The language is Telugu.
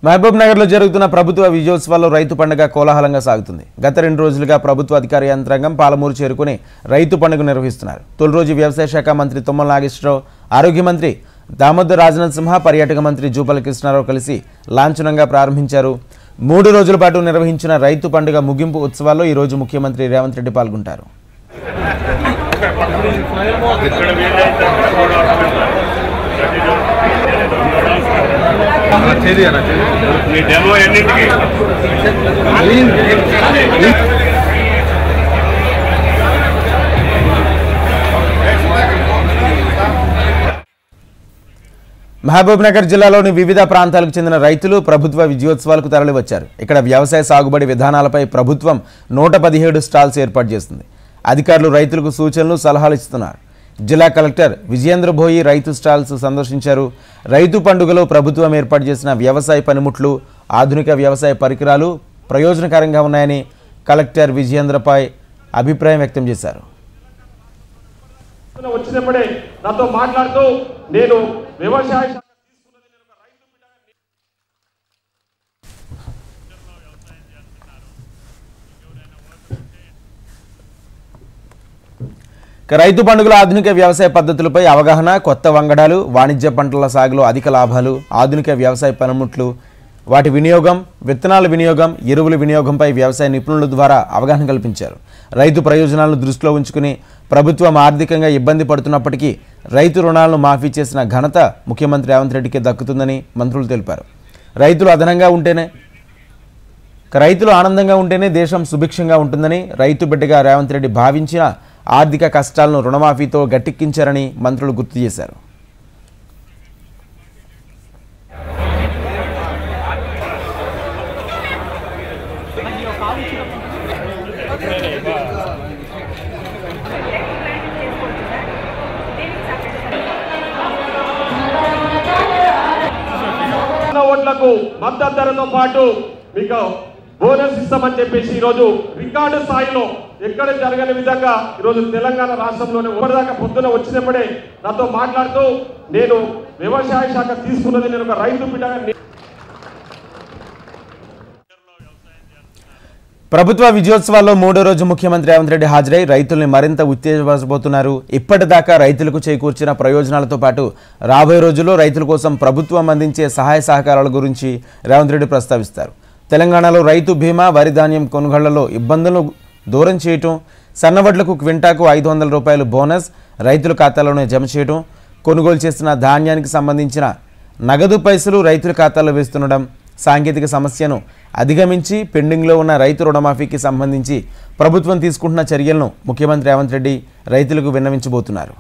మహబూబ్ నగర్లో జరుగుతున్న ప్రభుత్వ విజయోత్సవాల్లో రైతు పండుగ కోలాహలంగా సాగుతుంది. గత 2 రోజులుగా ప్రభుత్వ అధికార యంత్రాంగం పాలమూరు చేరుకుని రైతు పండుగ నిర్వహిస్తున్నారు. తొలి రోజు వ్యవసాయ శాఖ మంత్రి తుమ్మల నాగేశ్వరరావు, ఆరోగ్య మంత్రి దామోదర్ రాజనరసింహ, పర్యాటక మంత్రి జూపల్లి కృష్ణారావు కలిసి లాంఛనంగా ప్రారంభించారు. 3 రోజుల పాటు నిర్వహించిన రైతు పండుగ ముగింపు ఉత్సవాల్లో ఈ రోజు ముఖ్యమంత్రి రేవంత్ రెడ్డి పాల్గొంటారు. మహబూబ్ నగర్ జిల్లాలోని వివిధ ప్రాంతాలకు చెందిన రైతులు ప్రభుత్వ విజయోత్సవాలకు తరలివచ్చారు. ఇక్కడ వ్యవసాయ సాగుబడి విధానాలపై ప్రభుత్వం 117 స్టాల్స్ ఏర్పాటు చేస్తుంది. అధికారులు రైతులకు సూచనలు, సలహాలు ఇస్తున్నారు. జిల్లా కలెక్టర్ విజయేంద్ర భోయి రైతు స్టాల్స్ సందర్శించారు. రైతు పండుగలో ప్రభుత్వం ఏర్పాటు చేసిన వ్యవసాయ పనిముట్లు, ఆధునిక వ్యవసాయ పరికరాలు ప్రయోజనకరంగా ఉన్నాయని కలెక్టర్ విజయేంద్రపై అభిప్రాయం వ్యక్తం చేశారు. వచ్చినప్పుడే నాతో మాట్లాడుతూ నేను వ్యవసాయ రైతు పండుగల ఆధునిక వ్యవసాయ పద్ధతులపై అవగాహన, కొత్త వంగడాలు, వాణిజ్య పంటల సాగులో అధిక లాభాలు, ఆధునిక వ్యవసాయ పనిముట్లు, వాటి వినియోగం, విత్తనాల వినియోగం, ఎరువుల వినియోగంపై వ్యవసాయ నిపుణుల ద్వారా అవగాహన కల్పించారు. రైతు ప్రయోజనాలను దృష్టిలో ఉంచుకుని ప్రభుత్వం ఆర్థికంగా ఇబ్బంది పడుతున్నప్పటికీ రైతు రుణాలను మాఫీ చేసిన ఘనత ముఖ్యమంత్రి రేవంత్ రెడ్డికి దక్కుతుందని మంత్రులు తెలిపారు. రైతులు ఆనందంగా ఉంటేనే దేశం సుభిక్షంగా ఉంటుందని, రైతు బిడ్డగా రేవంత్ రెడ్డి భావించిన ఆర్థిక కష్టాలను రుణమాఫీతో గట్టెక్కించారని మంత్రులు గుర్తు చేశారు. ఓట్లకు మద్దతు ధరతో పాటు మీకు బోనస్ ఇస్తామని చెప్పేసి ఈరోజు రికార్డు స్థాయిలో ఎక్కడ జరగని విధంగా ఈరోజు తెలంగాణ రాష్ట్రంలోనే ఒకటిదాకా పొద్దున వచ్చినప్పుడే నాతో మాట్లాడుతూ నేను వ్యవసాయ శాఖ తీసుకున్నది నేను ఒక రైతు బిడ్డగా. ప్రభుత్వ విజయోత్సవాల్లో 3వ రోజు ముఖ్యమంత్రి రేవంత్ రెడ్డి హాజరై రైతుల్ని మరింత ఉత్తేజపరచబోతున్నారు. ఇప్పటిదాకా రైతులకు చేకూర్చిన ప్రయోజనాలతో పాటు రాబోయే రోజుల్లో రైతుల కోసం ప్రభుత్వం అందించే సహాయ సహకారాల గురించి రేవంత్ రెడ్డి ప్రస్తావిస్తారు. తెలంగాణలో రైతు బీమా, వరి ధాన్యం కొనుగోళ్లలో ఇబ్బందులను దూరం చేయటం, సన్నవడ్లకు క్వింటాకు 500 రూపాయలు బోనస్ రైతుల ఖాతాలోనే జమ చేయడం, కొనుగోలు చేసిన ధాన్యానికి సంబంధించిన నగదు పైసలు రైతుల ఖాతాలో వేస్తుండడం, సాంకేతిక సమస్యను అధిగమించి పెండింగ్లో ఉన్న రైతు రుణమాఫీకి సంబంధించి ప్రభుత్వం తీసుకుంటున్న చర్యలను ముఖ్యమంత్రి రేవంత్ రెడ్డి రైతులకు విన్నవించబోతున్నారు.